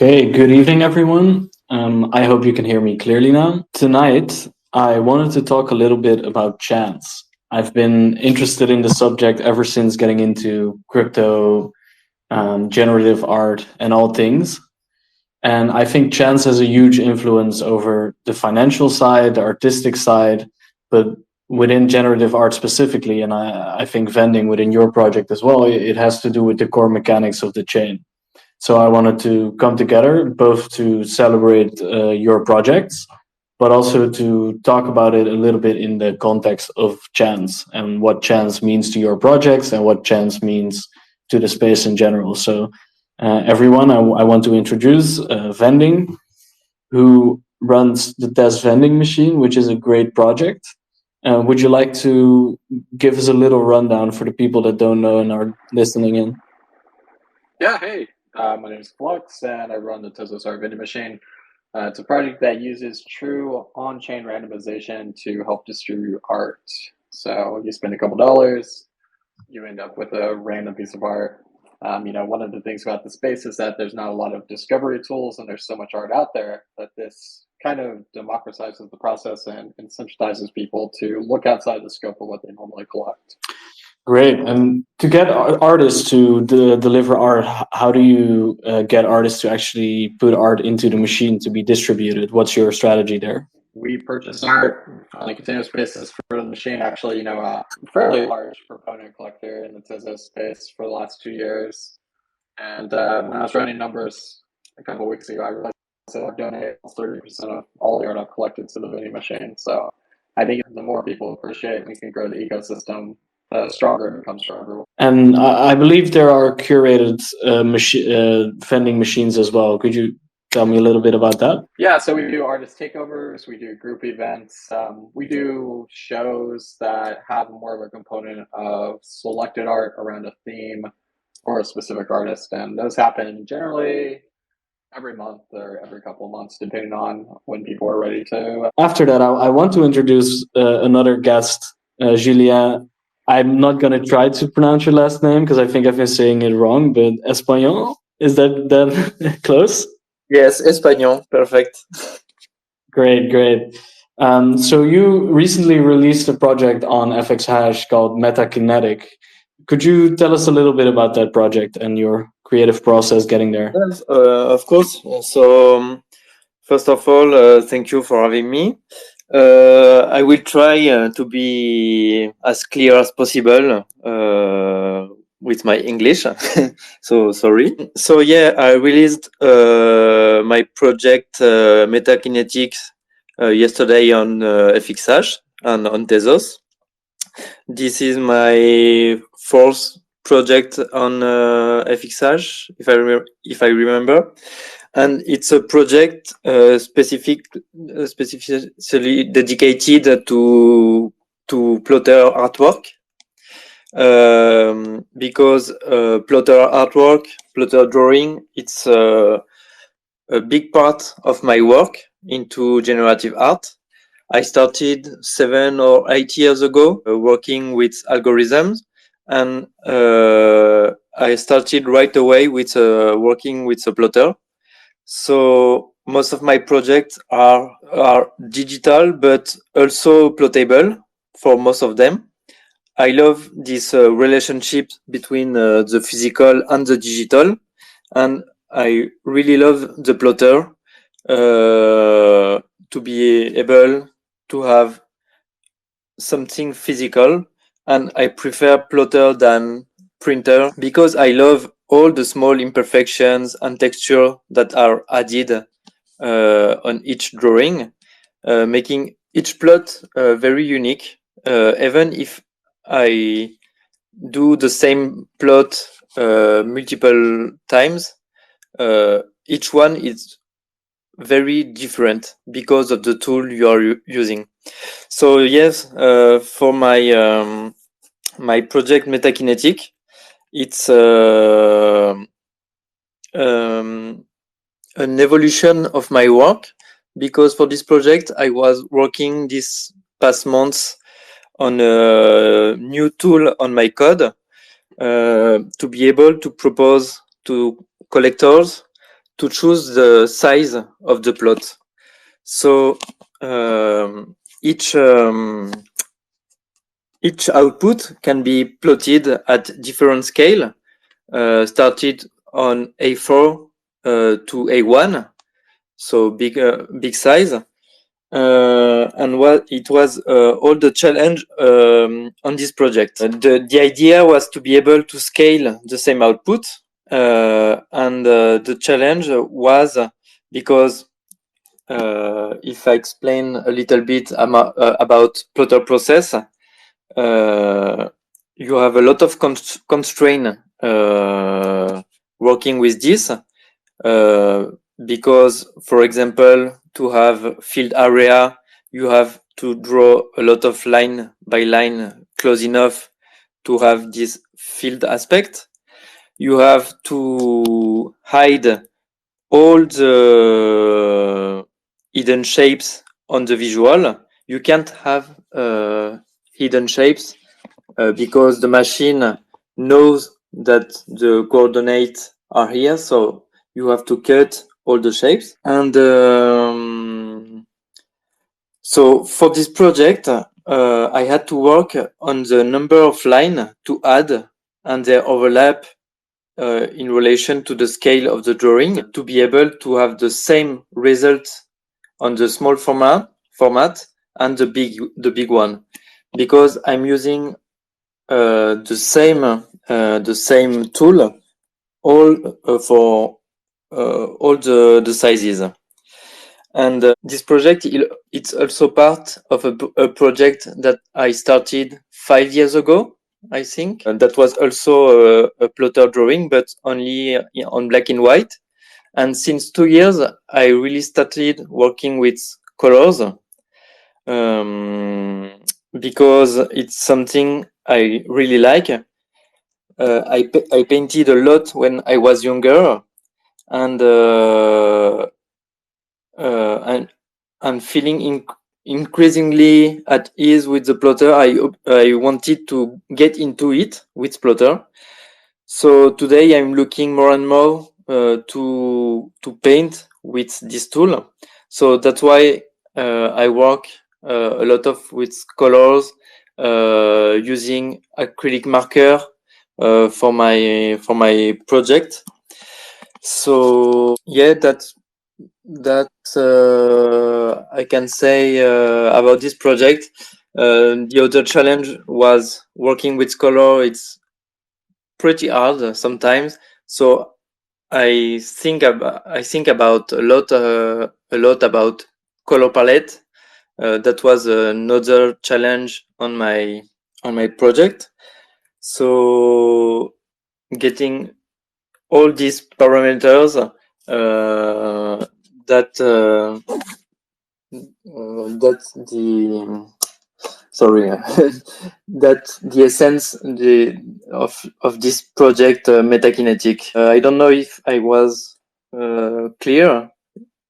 Okay, good evening, everyone. I hope you can hear me clearly now. Tonight, I wanted to talk a little bit about chance. I've been interested in the subject ever since getting into crypto, generative art, and all things. And I think chance has a huge influence over the financial side, the artistic side, but within generative art specifically, and I think vending within your project as well, it has to do with the core mechanics of the chain. So I wanted to come together both to celebrate your projects, but also to talk about it a little bit in the context of chance and what chance means to your projects and what chance means to the space in general. So everyone, I want to introduce Vending, who runs the Tezvending machine, which is a great project. Would you like to give us a little rundown for the people that don't know and are listening in? Yeah, hey, my name is Flux, and I run the Tezvending vending machine. It's a project that uses true on-chain randomization to help distribute art. So you spend a couple dollars, you end up with a random piece of art. One of the things about the space is that there's not a lot of discovery tools, and there's so much art out there that this kind of democratizes the process and sensitizes people to look outside the scope of what they normally collect. Great. And to get artists to deliver art, how do you get artists to actually put art into the machine to be distributed? What's your strategy there? We purchase art on a continuous basis for the machine. Actually, a fairly large proponent collector in the Tezos space for the last 2 years. And when I was running numbers a couple of weeks ago, I realized that I've donated 30% of all the art I've collected to the vending machine. So I think the more people appreciate we can grow the ecosystem, the stronger it becomes for everyone. And I believe there are curated vending machines as well. Could you tell me a little bit about that? Yeah, so we do artist takeovers, we do group events, we do shows that have more of a component of selected art around a theme or a specific artist, and those happen generally every month or every couple of months, depending on when people are ready to. After that, I want to introduce another guest, Julien. I'm not going to try to pronounce your last name because I think I've been saying it wrong, but Espagnon, is that close? Yes, Espagnon, perfect. Great. So you recently released a project on FX Hash called Metakinetic. Could you tell us a little bit about that project and your creative process getting there? Yes, of course. So, first of all, thank you for having me. I will try to be as clear as possible with my English. So sorry. So yeah, I released my project Metakinetics yesterday on FXH and on Tezos. This is my fourth project on FXH, if I remember. And it's a project specifically dedicated to plotter artwork, because plotter artwork, plotter drawing, it's a big part of my work into generative art. I started 7 or 8 years ago working with algorithms, and I started right away with working with a plotter. So most of my projects are digital, but also plottable for most of them. I love this relationship between the physical and the digital, and I really love the plotter to be able to have something physical, and I prefer plotter than printer because I love all the small imperfections and texture that are added on each drawing, making each plot very unique. Even if I do the same plot multiple times, each one is very different because of the tool you are using. So yes, for my my project Metakinetic, it's an evolution of my work, because for this project I was working this past months on a new tool on my code to be able to propose to collectors to choose the size of the plot. So each output can be plotted at different scale, started on A4 to A1, so big size. And what it was all the challenge on this project. The idea was to be able to scale the same output, and the challenge was because if I explain a little bit about plotter process, you have a lot of constraint working with this, because, for example, to have field area, you have to draw a lot of line by line close enough to have this field aspect. You have to hide all the hidden shapes on the visual. You can't have hidden shapes because the machine knows that the coordinates are here, so you have to cut all the shapes. And so for this project, I had to work on the number of lines to add and their overlap in relation to the scale of the drawing to be able to have the same result on the small format and the big one, because I'm using the same tool all for all the sizes. And this project, it's also part of a project that I started 5 years ago, I think. And that was also a plotter drawing, but only on black and white. And since 2 years, I really started working with colors, because it's something I really like. I painted a lot when I was younger, and I'm feeling increasingly at ease with the plotter. I wanted to get into it with plotter. So today I'm looking more and more to paint with this tool. So that's why I work a lot with colors, using acrylic marker for my project. So yeah, that I can say about this project. The other challenge was working with color. It's pretty hard sometimes. So I think about a lot about color palette. That was another challenge on my project. So getting all these parameters that's that's the essence of this project, Metakinetic. I don't know if I was clear.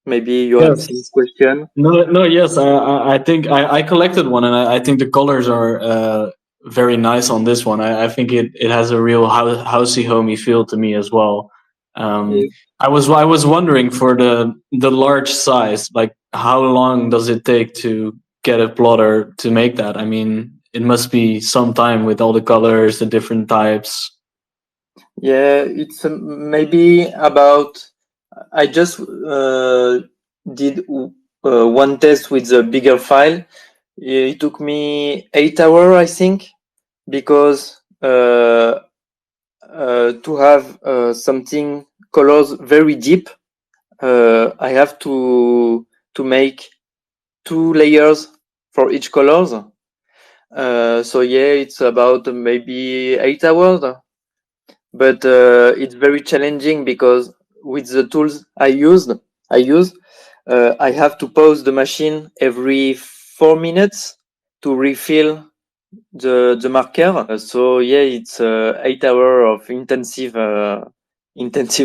Maybe you have some question. No, yes. I think I collected one, and I think the colors are very nice on this one. I think it has a real housey, homey feel to me as well. I was wondering, for the large size, like how long does it take to get a plotter to make that? I mean, it must be some time with all the colors, the different types. Yeah, it's maybe about. I just did one test with the bigger file. It took me 8 hours, I think, because to have something colors very deep, I have to make 2 layers for each colors. So yeah, it's about maybe 8 hours, but it's very challenging because with the tools I use, I have to pause the machine every 4 minutes to refill the marker. So yeah, it's 8 hours of intensive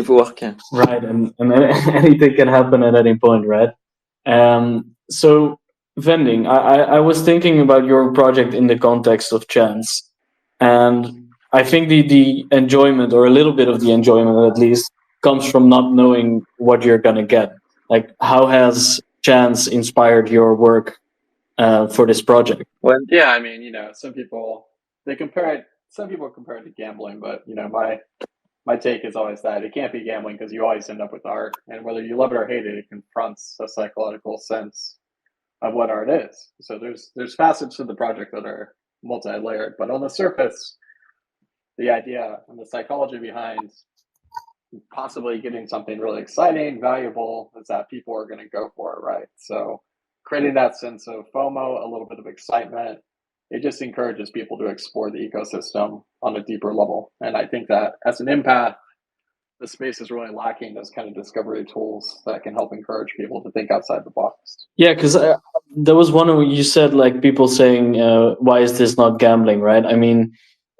work. Right, and anything can happen at any point, right? So vending, I was thinking about your project in the context of chance, and I think the enjoyment, or a little bit of the enjoyment at least, comes from not knowing what you're gonna get. Like, how has chance inspired your work for this project? Well, Yeah, I mean, some people compare it. Some people compare it to gambling, but my take is always that it can't be gambling because you always end up with art, and whether you love it or hate it, it confronts a psychological sense of what art is. So there's facets to the project that are multi-layered, but on the surface, the idea and the psychology behind possibly getting something really exciting, valuable, is that people are going to go for it, right? So creating that sense of FOMO, a little bit of excitement, it just encourages people to explore the ecosystem on a deeper level. And I think that as an empath, the space is really lacking those kind of discovery tools that can help encourage people to think outside the box. Yeah, because there was one where you said, like, people saying, "Why is this not gambling?" Right? I mean,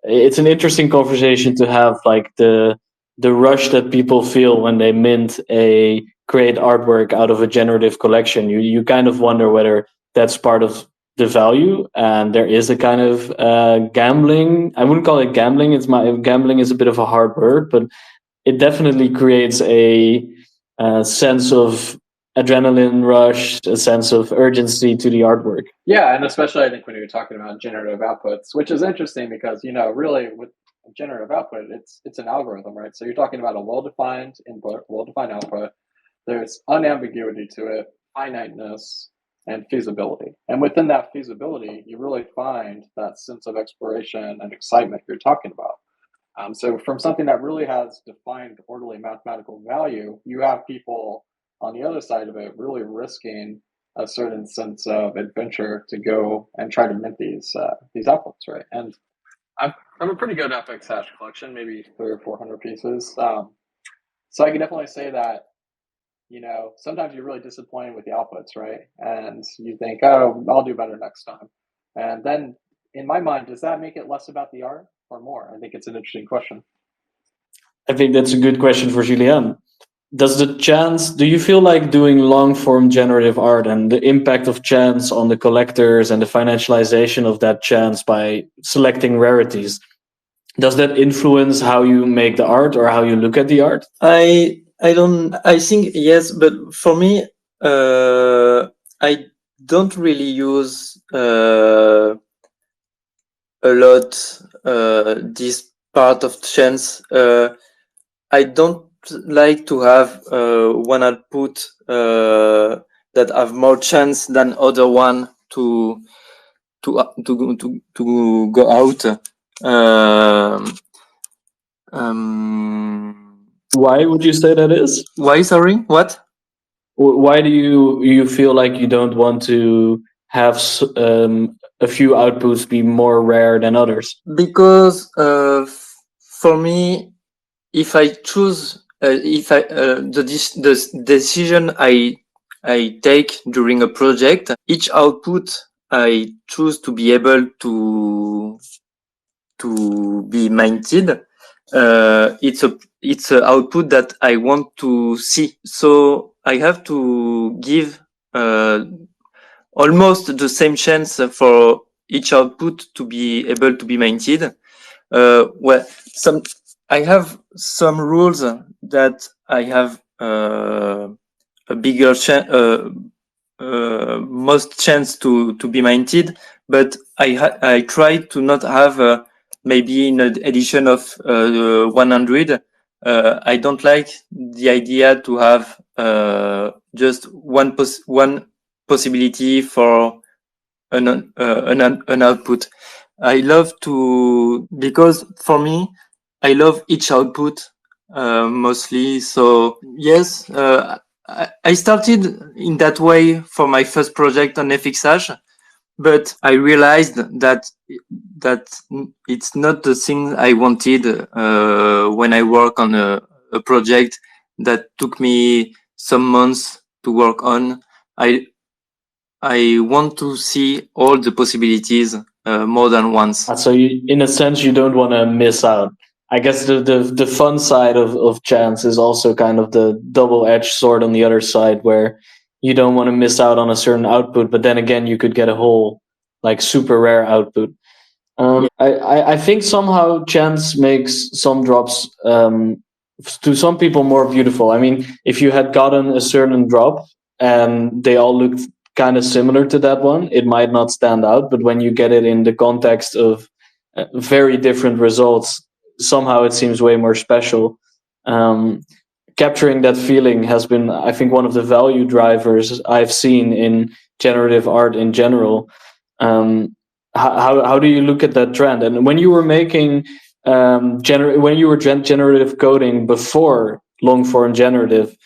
it's an interesting conversation to have, like the rush that people feel when they mint a great artwork out of a generative collection. You kind of wonder whether that's part of the value, and there is a kind of gambling. I wouldn't call it gambling. Gambling is a bit of a hard word, but it definitely creates a sense of adrenaline rush, a sense of urgency to the artwork. Yeah, and especially I think when you're talking about generative outputs, which is interesting because really with generative output, it's an algorithm, right? So you're talking about a well-defined input, well-defined output. There's unambiguity to it, finiteness, and feasibility. And within that feasibility, you really find that sense of exploration and excitement you're talking about. So from something that really has defined orderly mathematical value, you have people on the other side of it really risking a certain sense of adventure to go and try to mint these outputs, right? And I'm a pretty good FX hash collection, maybe 300 or 400 pieces. So I can definitely say that sometimes you're really disappointed with the outputs, right? And you think, oh, I'll do better next time. And then in my mind, does that make it less about the art or more? I think it's an interesting question. I think that's a good question for Julien. Do you feel like doing long form generative art and the impact of chance on the collectors and the financialization of that chance by selecting rarities, does that influence how you make the art or how you look at the art? I think yes, but for me, I don't really use a lot this part of chance. I don't like to have one output that have more chance than other one to go out. Why would you say that is? Why? Sorry, what? Why do you feel like you don't want to have a few outputs be more rare than others? Because for me, if I choose, the decision I take during a project, each output I choose to be able to be minted. It's a output that I want to see. So I have to give almost the same chance for each output to be able to be minted. Well, I have some rules that I have a bigger most chance to be minted, but I try to not have maybe in an edition of 100. I don't like the idea to have just one possibility for an output. I love because for me, I love each output mostly. So yes, I started in that way for my first project on FXH, but I realized that it's not the thing I wanted when I work on a project that took me some months to work on. I want to see all the possibilities more than once. So in a sense, you don't want to miss out. I guess the fun side of chance is also kind of the double-edged sword on the other side, where you don't want to miss out on a certain output, but then again, you could get a whole like super rare output. I think somehow chance makes some drops to some people more beautiful. I mean, if you had gotten a certain drop and they all looked kind of similar to that one, it might not stand out. But when you get it in the context of very different results, somehow it seems way more special. Um, Capturing that feeling has been, I think, one of the value drivers I've seen in generative art in general. How do you look at that trend? And when you were making generative coding before long form generative,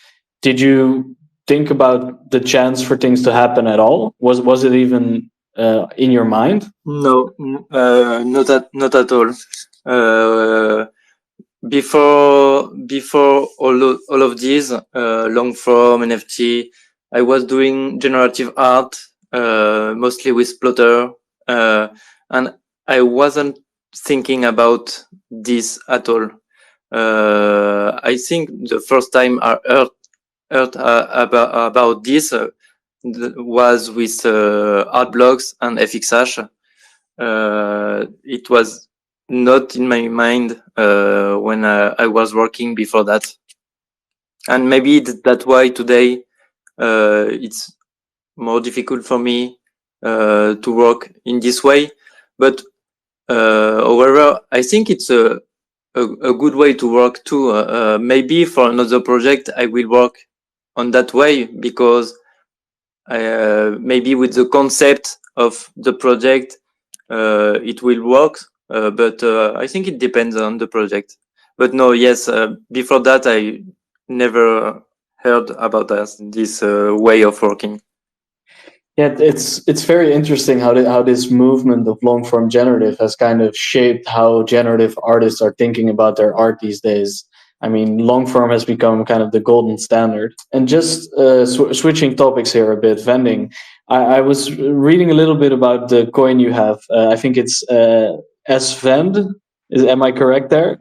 did you think about the chance for things to happen at all? Was it even in your mind? No, not at all. Before all of these, long form NFT, I was doing generative art, mostly with Plotter, and I wasn't thinking about this at all. I think the first time I heard about this was with art blocks and FXH. It was not in my mind when I was working before that, and maybe that's why today it's more difficult for me to work in this way. But however, I think it's a good way to work too. Maybe for another project I will work on that way, because maybe with the concept of the project it will work, but I think it depends on the project. But no, yes, before that I never heard about this way of working. Yeah, it's very interesting how this movement of long form generative has kind of shaped how generative artists are thinking about their art these days. I mean, long form has become kind of the golden standard. And just switching topics here a bit, vending. I was reading a little bit about the coin you have. I think it's Svend. Am I correct there?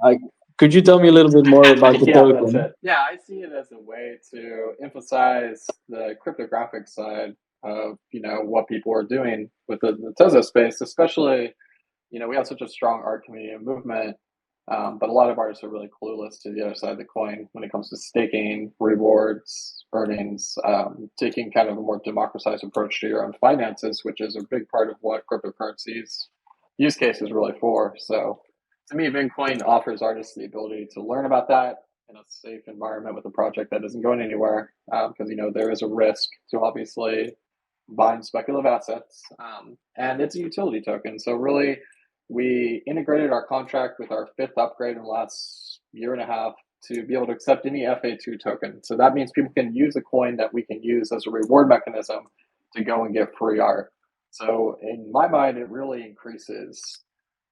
Could you tell me a little bit more about the Yeah, token? that's it. Yeah, I see it as a way to emphasize the cryptographic side of what people are doing with the Tezos space, especially we have such a strong art community and movement, but a lot of artists are really clueless to the other side of the coin when it comes to staking, rewards, earnings, taking kind of a more democratized approach to your own finances, which is a big part of what cryptocurrencies use case is really for. So to me, Bitcoin offers artists the ability to learn about that in a safe environment with a project that isn't going anywhere, because there is a risk to obviously buying speculative assets, and it's a utility token. So really, we integrated our contract with our fifth upgrade in the last year and a half to be able to accept any FA2 token. So that means people can use a coin that we can use as a reward mechanism to go and get free art. So in my mind, it really increases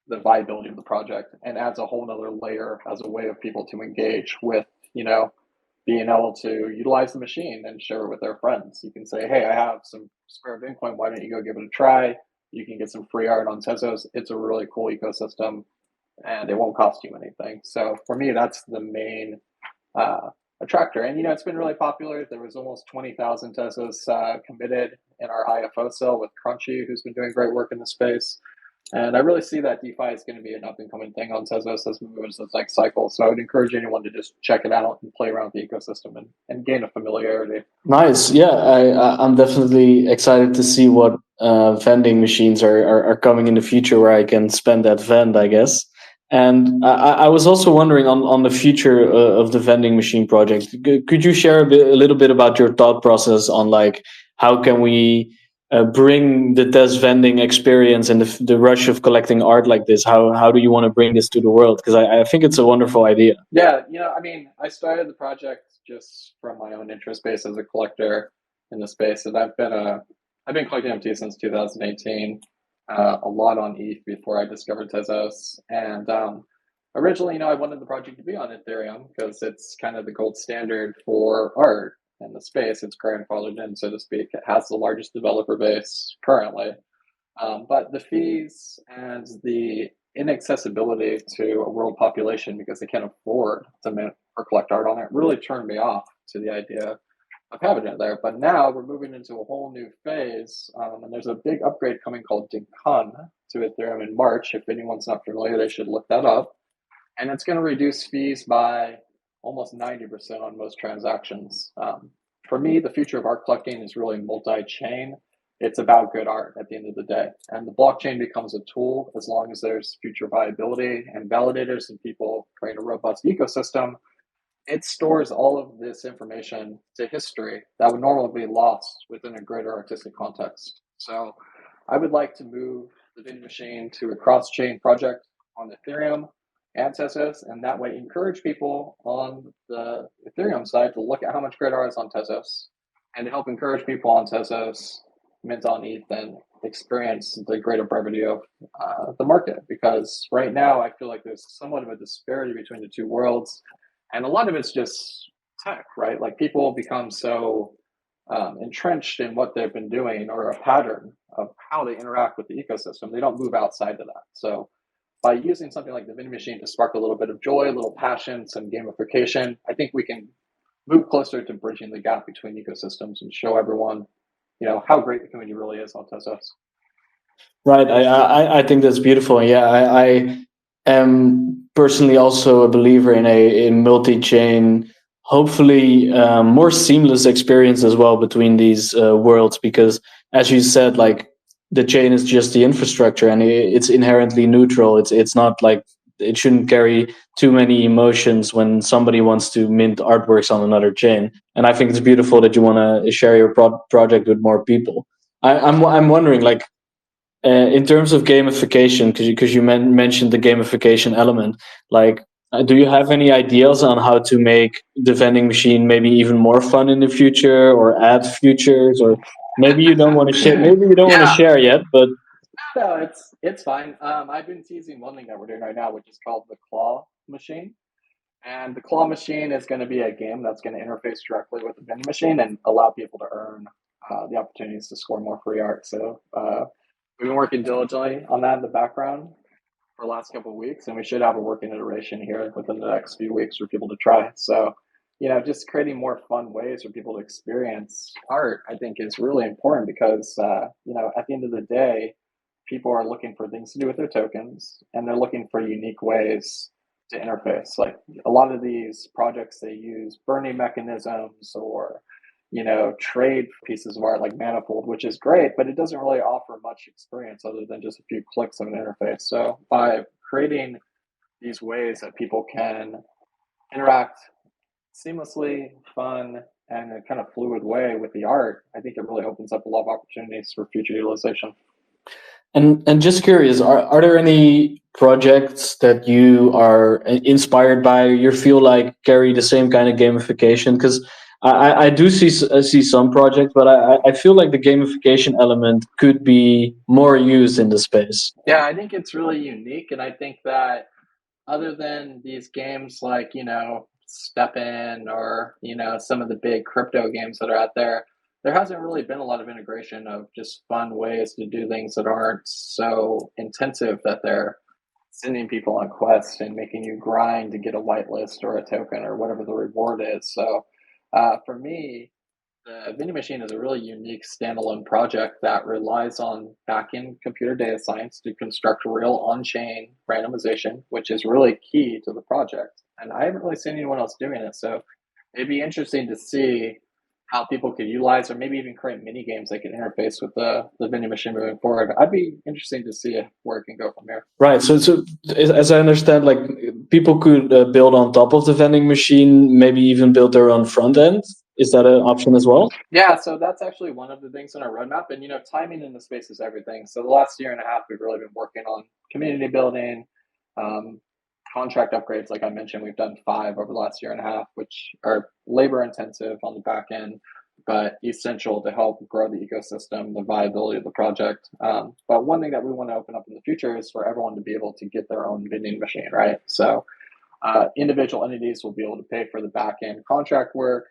the viability of the project and adds a whole nother layer as a way of people to engage with, being able to utilize the machine and share it with their friends. You can say, hey, I have some spare Bitcoin. Why don't you go give it a try? You can get some free art on Tezos. It's a really cool ecosystem and it won't cost you anything. So for me, that's the main attractor. And, it's been really popular. There was almost 20,000 Tezos committed in our IFO cell with Crunchy, who's been doing great work in the space. And I really see that DeFi is going to be an up-and-coming thing on Tezos as we move into this next cycle. So I would encourage anyone to just check it out and play around with the ecosystem and gain a familiarity. Nice. Yeah, I'm definitely excited to see what vending machines are coming in the future where I can spend that vend, I guess. And I was also wondering on the future of the vending machine project. Could you share a little bit about your thought process on like how can we bring the Tezvending experience and the rush of collecting art like this? How do you want to bring this to the world? Because I think it's a wonderful idea. Yeah, I started the project just from my own interest base as a collector in the space, and I've been collecting NFT since 2018. A lot on ETH before I discovered Tezos, and originally, I wanted the project to be on Ethereum because it's kind of the gold standard for art in the space. It's grandfathered in, so to speak. It has the largest developer base currently. But the fees and the inaccessibility to a world population because they can't afford to mint or collect art on it really turned me off to the idea of having it there. But now we're moving into a whole new phase, and there's a big upgrade coming called Dinkan to Ethereum in March. If anyone's not familiar, they should look that up. And it's going to reduce fees by almost 90% on most transactions. For me, the future of art collecting is really multi-chain. It's about good art at the end of the day. And the blockchain becomes a tool as long as there's future viability and validators and people create a robust ecosystem. It stores all of this information to history that would normally be lost within a greater artistic context. So I would like to move the vending machine to a cross-chain project on Ethereum and Tezos, and that way encourage people on the Ethereum side to look at how much great art is on Tezos, and to help encourage people on Tezos, mint on ETH, and experience the greater brevity of the market. Because right now I feel like there's somewhat of a disparity between the two worlds, and a lot of it's just tech, right? Like people become so entrenched in what they've been doing or a pattern of how they interact with the ecosystem. They don't move outside of that. So by using something like the vending machine to spark a little bit of joy, a little passion, some gamification, I think we can move closer to bridging the gap between ecosystems and show everyone, how great the community really is on Tezos. Right. I think that's beautiful. Yeah, I am personally also a believer in a multi-chain, hopefully more seamless experience as well between these worlds, because as you said, like the chain is just the infrastructure and it's inherently neutral. It's not like it shouldn't carry too many emotions when somebody wants to mint artworks on another chain. And I think it's beautiful that you want to share your project with more people. I'm wondering, like, in terms of gamification, because you mentioned the gamification element, like, do you have any ideas on how to make the vending machine maybe even more fun in the future, or add features, or maybe you don't want to share? Maybe you don't want to Yeah. share yet, but No, it's fine. I've been teasing one thing that we're doing right now, which is called the claw machine. And the claw machine is going to be a game that's going to interface directly with the vending machine and allow people to earn the opportunities to score more free art. So we've been working diligently on that in the background for the last couple of weeks, and we should have a working iteration here within the next few weeks for people to try. So, just creating more fun ways for people to experience art, I think, is really important because, at the end of the day, people are looking for things to do with their tokens, and they're looking for unique ways to interface. Like a lot of these projects, they use burning mechanisms or trade pieces of art like Manifold, which is great, but it doesn't really offer much experience other than just a few clicks of an interface. So by creating these ways that people can interact seamlessly, fun, and a kind of fluid way with the art, I think it really opens up a lot of opportunities for future utilization. And just curious, are there any projects that you are inspired by, you feel like carry the same kind of gamification? Because I do see some projects, but I feel like the gamification element could be more used in the space. Yeah, I think it's really unique, and I think that other than these games like Step In or some of the big crypto games that are out there, there hasn't really been a lot of integration of just fun ways to do things that aren't so intensive that they're sending people on quests and making you grind to get a whitelist or a token or whatever the reward is. So for me, the vending machine is a really unique standalone project that relies on back-end computer data science to construct real on-chain randomization, which is really key to the project. And I haven't really seen anyone else doing it. So it'd be interesting to see how people could utilize or maybe even create mini games that can interface with the vending machine moving forward. I'd be interesting to see where it can go from here. Right. So as I understand, like people could build on top of the vending machine, maybe even build their own front end. Is that an option as well? Yeah, so that's actually one of the things in our roadmap. And timing in the space is everything. So the last year and a half, we've really been working on community building, contract upgrades. Like I mentioned, we've done 5 over the last year and a half, which are labor intensive on the back end, but essential to help grow the ecosystem, the viability of the project. But one thing that we want to open up in the future is for everyone to be able to get their own vending machine, right? So individual entities will be able to pay for the back end contract work,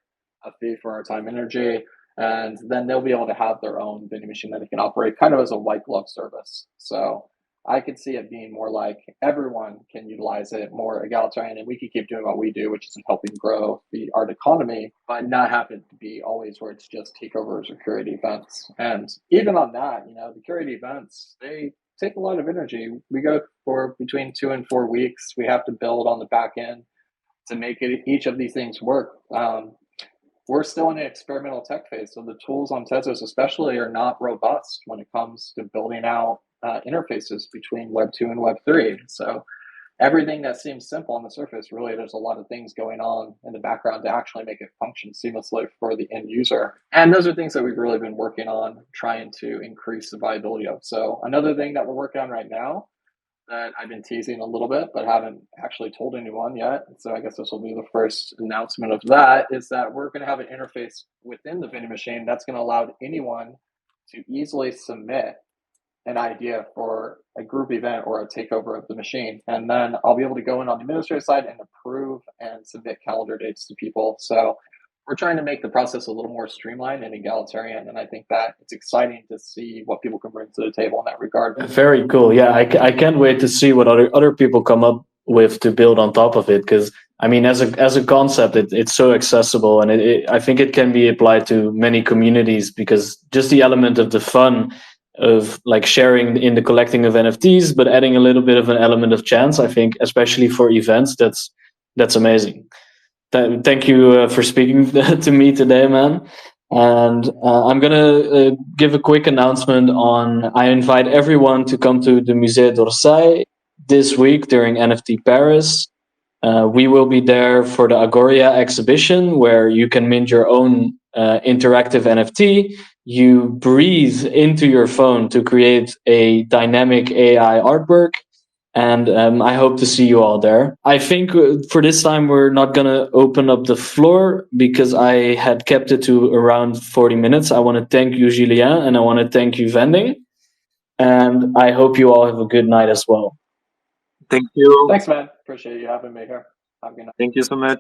a fee for our time energy, and then they'll be able to have their own vending machine that they can operate kind of as a white glove service. So I could see it being more like everyone can utilize it, more egalitarian, and we can keep doing what we do, which is helping grow the art economy, but not have it to be always where it's just takeovers or curated events. And even on that, the curated events, they take a lot of energy. We go for between 2 and 4 weeks. We have to build on the back end to make each of these things work. We're still in an experimental tech phase, so the tools on Tezos especially are not robust when it comes to building out interfaces between Web 2 and Web 3. So everything that seems simple on the surface, really, there's a lot of things going on in the background to actually make it function seamlessly for the end user. And those are things that we've really been working on, trying to increase the viability of. So another thing that we're working on right now that I've been teasing a little bit, but haven't actually told anyone yet. So I guess this will be the first announcement of that, is that we're going to have an interface within the vending machine that's going to allow anyone to easily submit an idea for a group event or a takeover of the machine. And then I'll be able to go in on the administrative side and approve and submit calendar dates to people. So we're trying to make the process a little more streamlined and egalitarian. And I think that it's exciting to see what people can bring to the table in that regard. Very cool. Yeah, I can't wait to see what other people come up with to build on top of it. Because I mean, as a concept, it's so accessible, and I think it can be applied to many communities, because just the element of the fun of like sharing in the collecting of NFTs, but adding a little bit of an element of chance, I think, especially for events, that's amazing. Thank you for speaking to me today, man. And I'm going to give a quick announcement on, I invite everyone to come to the Musée d'Orsay this week during NFT Paris. We will be there for the Agoria exhibition, where you can mint your own interactive NFT. You breathe into your phone to create a dynamic AI artwork. And I hope to see you all there. I think for this time, we're not going to open up the floor, because I had kept it to around 40 minutes. I want to thank you, Julien, and I want to thank you, Vending. And I hope you all have a good night as well. Thank you. Thanks, man. Appreciate you having me here. Have a good night. Thank you so much.